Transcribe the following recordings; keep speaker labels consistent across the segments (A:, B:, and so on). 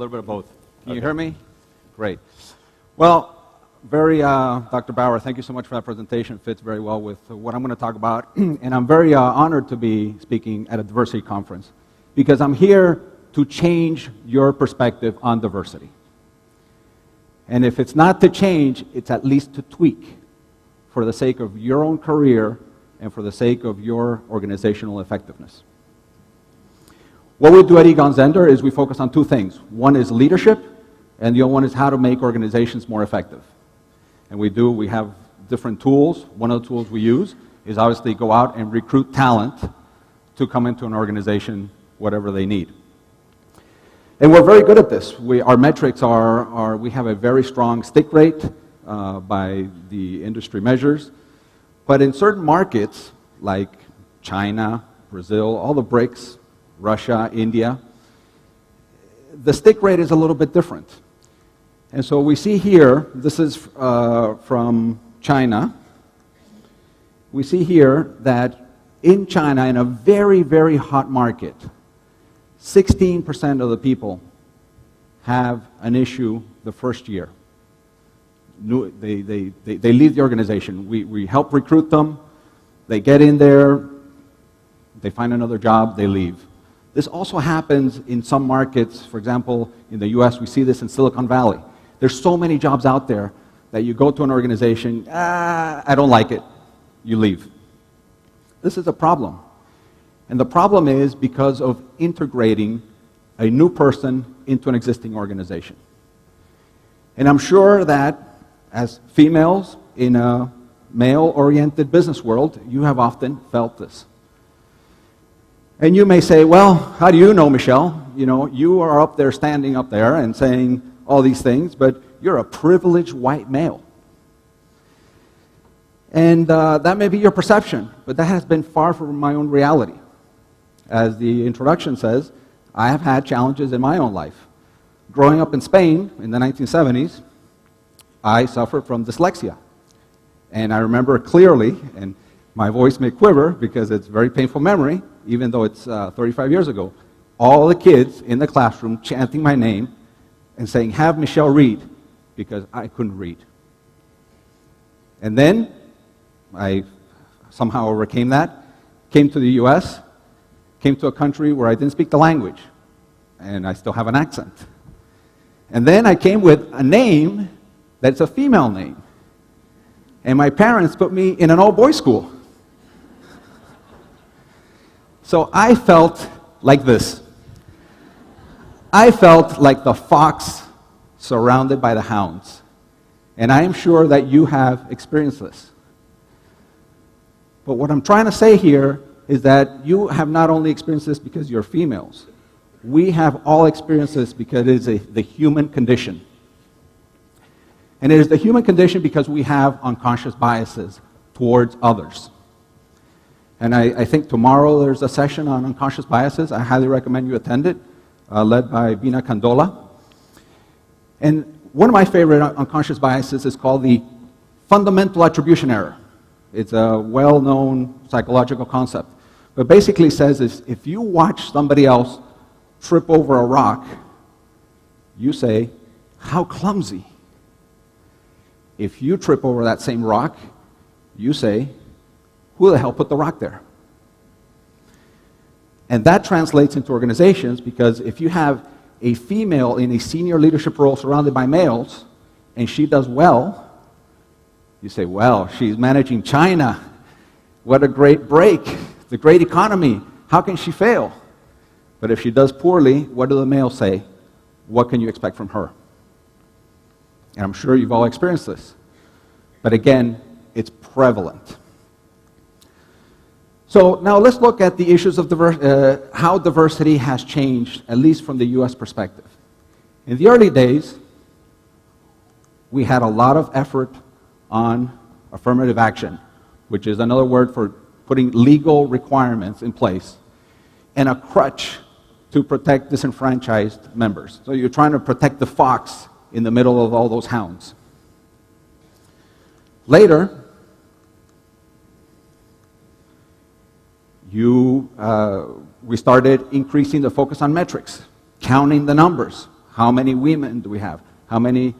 A: little bit of both. Can you hear me? Great. Well, Dr. Bauer, thank you so much for that presentation. It fits very well with what I'm going to talk about. And I'm very honored to be speaking at a diversity conference because I'm here to change your perspective on diversity. And if it's not to change, it's at least to tweak for the sake of your own career and for the sake of your organizational effectiveness. What we do at Egon Zehnder is we focus on two things. One is leadership, and the other one is how to make organizations more effective. And we have different tools. One of the tools we use is obviously go out and recruit talent to come into an organization, whatever they need. And we're very good at this. Our metrics are we have a very strong stick rate by the industry measures. But in certain markets, like China, Brazil, all the BRICS, Russia, India, the stick rate is a little bit different. And so we see here, this is from China. We see here that in China, in a very, very hot market, 16% of the people have an issue the first year. They leave the organization. We help recruit them. They get in there. They find another job. They leave. This also happens in some markets. For example, in the US, we see this in Silicon Valley. There's so many jobs out there that you go to an organization, I don't like it. You leave. This is a problem. And the problem is because of integrating a new person into an existing organization. And I'm sure that as females in a male-oriented business world, you have often felt this. And you may say, well, how do you know, Michel? You know, you are up there, standing up there and saying all these things, but you're a privileged white male. And that may be your perception, but that has been far from my own reality. As the introduction says, I have had challenges in my own life. Growing up in Spain in the 1970s, I suffered from dyslexia. And I remember clearly, and my voice may quiver because it's a very painful memory, even though it's 35 years ago, all the kids in the classroom chanting my name and saying, have Michel read, because I couldn't read. And then I somehow overcame that, came to the US, came to a country where I didn't speak the language, and I still have an accent. And then I came with a name that's a female name. And my parents put me in an all-boys school. So I felt like this. I felt like the fox surrounded by the hounds. And I am sure that you have experienced this. But what I'm trying to say here is that you have not only experienced this because you're females. We have all experienced this because it is the human condition. And it is the human condition because we have unconscious biases towards others. And I think tomorrow there's a session on unconscious biases. I highly recommend you attend it, led by Bina Kandola. And one of my favorite unconscious biases is called the fundamental attribution error. It's a well-known psychological concept. But basically says is if you watch somebody else trip over a rock, you say, how clumsy. If you trip over that same rock, you say, who the hell put the rock there? And that translates into organizations because if you have a female in a senior leadership role surrounded by males, and she does well, you say, well, she's managing China. What a great break. The great economy. How can she fail? But if she does poorly, what do the males say? What can you expect from her? And I'm sure you've all experienced this. But again, it's prevalent. So now let's look at the issues of how diversity has changed, at least from the US perspective. In the early days, we had a lot of effort on affirmative action, which is another word for putting legal requirements in place, and a crutch to protect disenfranchised members. So you're trying to protect the fox in the middle of all those hounds. Later, we started increasing the focus on metrics, counting the numbers. How many women do we have? How many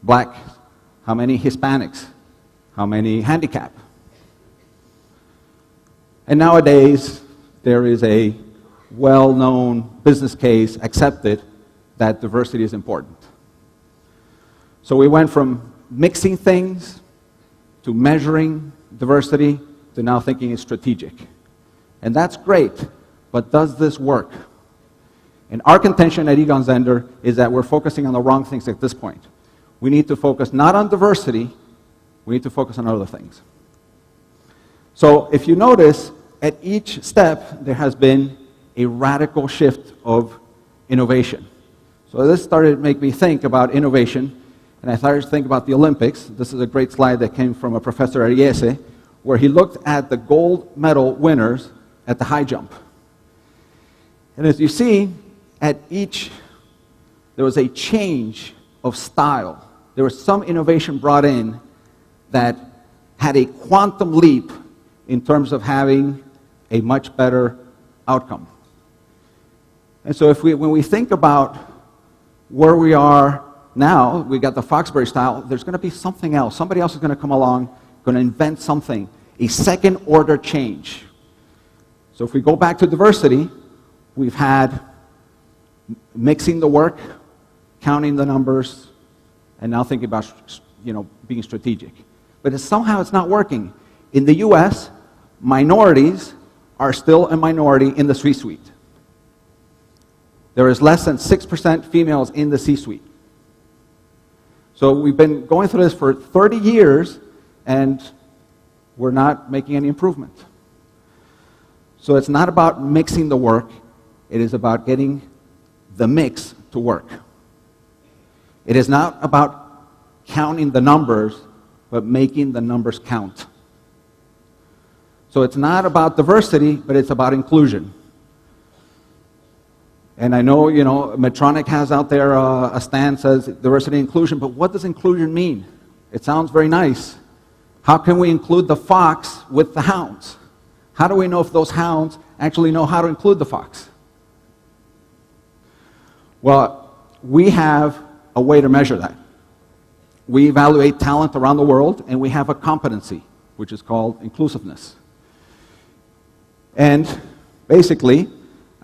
A: black? How many Hispanics? How many handicapped? And nowadays, there is a well-known business case accepted that diversity is important. So we went from mixing things to measuring diversity to now thinking it's strategic. And that's great, but does this work? And our contention at Egon Zehnder is that we're focusing on the wrong things at this point. We need to focus not on diversity, we need to focus on other things. So if you notice, at each step, there has been a radical shift of innovation. So this started to make me think about innovation, and I started to think about the Olympics. This is a great slide that came from a professor at IESE, where he looked at the gold medal winners at the high jump. And as you see, at each, there was a change of style. There was some innovation brought in that had a quantum leap in terms of having a much better outcome. And so when we think about where we are now, we got the Foxbury style, there's going to be something else. Somebody else is going to come along, going to invent something, a second order change. So if we go back to diversity, we've had mixing the work, counting the numbers, and now thinking about being strategic. But somehow it's not working. In the US, minorities are still a minority in the C-suite. There is less than 6% females in the C-suite. So we've been going through this for 30 years, and we're not making any improvement. So it's not about mixing the work, it is about getting the mix to work. It is not about counting the numbers, but making the numbers count. So it's not about diversity, but it's about inclusion. And I know, Medtronic has out there a stand that says diversity and inclusion, but what does inclusion mean? It sounds very nice. How can we include the fox with the hounds? How do we know if those hounds actually know how to include the fox? Well, we have a way to measure that. We evaluate talent around the world, and we have a competency, which is called inclusiveness. And basically,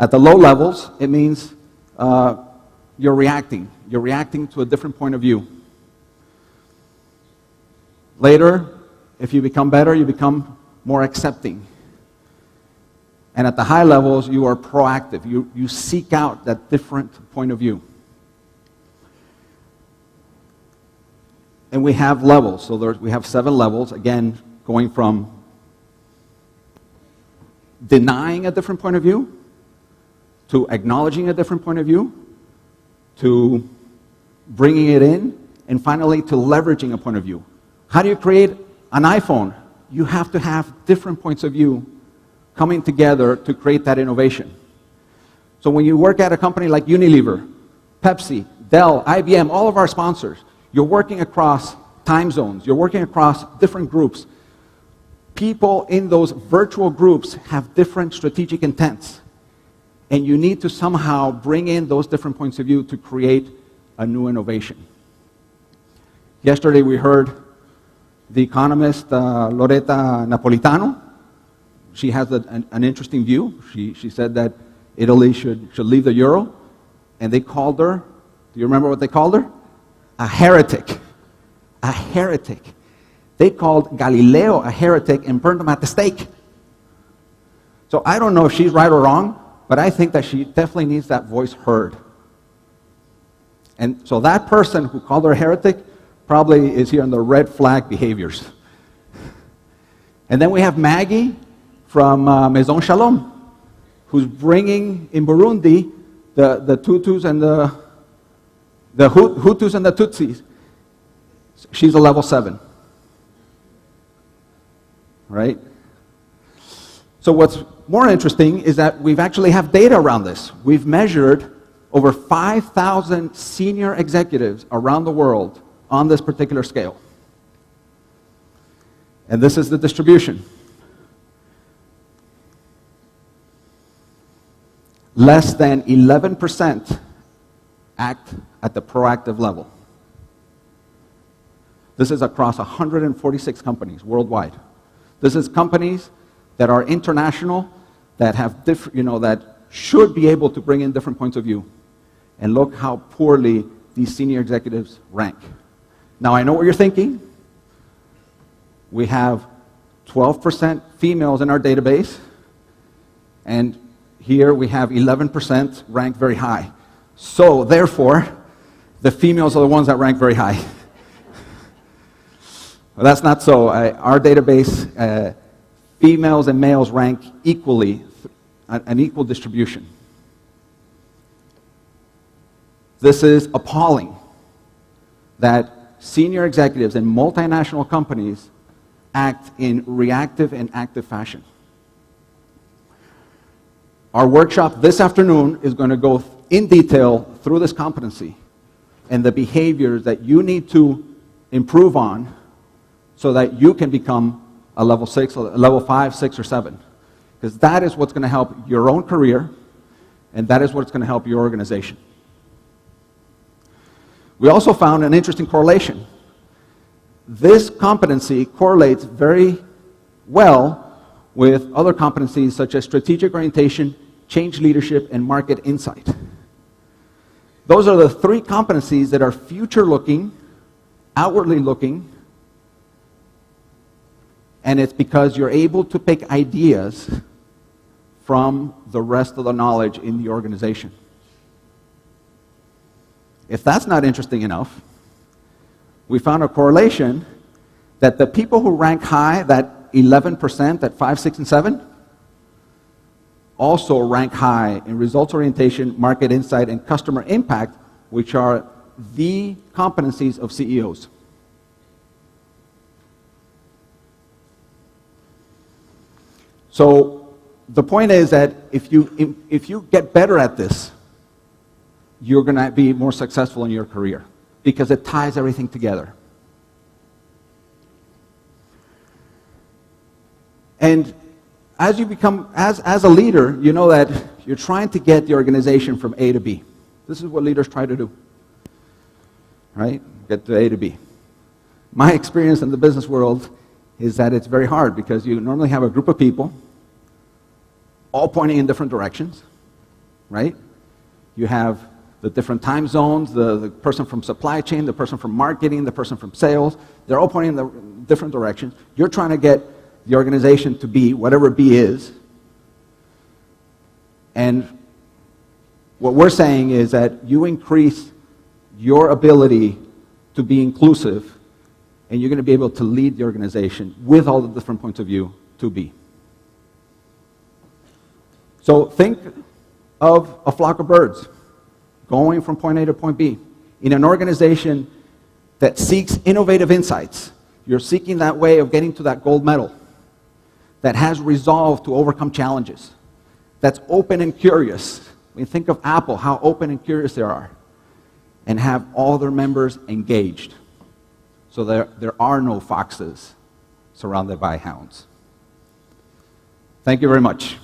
A: at the low levels, it means you're reacting. You're reacting to a different point of view. Later, if you become better, you become more accepting. And at the high levels, you are proactive. You seek out that different point of view. And we have levels. So we have 7 levels, again, going from denying a different point of view, to acknowledging a different point of view, to bringing it in, and finally to leveraging a point of view. How do you create an iPhone? You have to have different points of view coming together to create that innovation. So when you work at a company like Unilever, Pepsi, Dell, IBM, all of our sponsors, you're working across time zones, you're working across different groups. People in those virtual groups have different strategic intents. And you need to somehow bring in those different points of view to create a new innovation. Yesterday we heard the economist Loretta Napolitano. She has an interesting view. She said that Italy should leave the euro, and they called her, do you remember what they called her? A heretic. A heretic. They called Galileo a heretic and burned him at the stake. So I don't know if she's right or wrong, but I think that she definitely needs that voice heard. And so that person who called her a heretic probably is here on the red flag behaviors. And then we have Maggie from Maison Shalom, who's bringing in Burundi the Tutus and the Hutus and the Tutsis. She's a level 7. Right? So what's more interesting is that we've actually have data around this. We've measured over 5,000 senior executives around the world on this particular scale. And this is the distribution. Less than 11% act at the proactive level. This is across 146 companies worldwide. This is companies that are international, that have that should be able to bring in different points of view. And look how poorly these senior executives rank. Now, I know what you're thinking. We have 12% females in our database, and here we have 11% ranked very high. So, therefore, the females are the ones that rank very high. Well, that's not so. Our database, females and males rank equally, an equal distribution. This is appalling that senior executives in multinational companies act in reactive and active fashion. Our workshop this afternoon is going to go in detail through this competency and the behaviors that you need to improve on so that you can become a level 6, a level 5, 6, or 7. Because that is what's going to help your own career, and that is what's going to help your organization. We also found an interesting correlation. This competency correlates very well with other competencies such as strategic orientation, change leadership, and market insight. Those are the 3 competencies that are future-looking, outwardly looking, and it's because you're able to pick ideas from the rest of the knowledge in the organization. If that's not interesting enough, we found a correlation that the people who rank high, that 11%, that 5, 6, and 7, also rank high in results orientation, market insight, and customer impact, which are the competencies of CEOs. So the point is that if you get better at this, you're going to be more successful in your career because it ties everything together. And as you become, as a leader, you know that you're trying to get the organization from A to B. This is what leaders try to do, right? Get to A to B. My experience in the business world is that it's very hard because you normally have a group of people all pointing in different directions, right? You have the different time zones, the person from supply chain, the person from marketing, the person from sales. They're all pointing in the different directions. You're trying to get the organization to be whatever B is. And what we're saying is that you increase your ability to be inclusive, and you're going to be able to lead the organization with all the different points of view to B. So think of a flock of birds going from point A to point B. In an organization that seeks innovative insights, you're seeking that way of getting to that gold medal, that has resolve to overcome challenges, that's open and curious. I mean, think of Apple, how open and curious they are, and have all their members engaged. So there are no foxes surrounded by hounds. Thank you very much.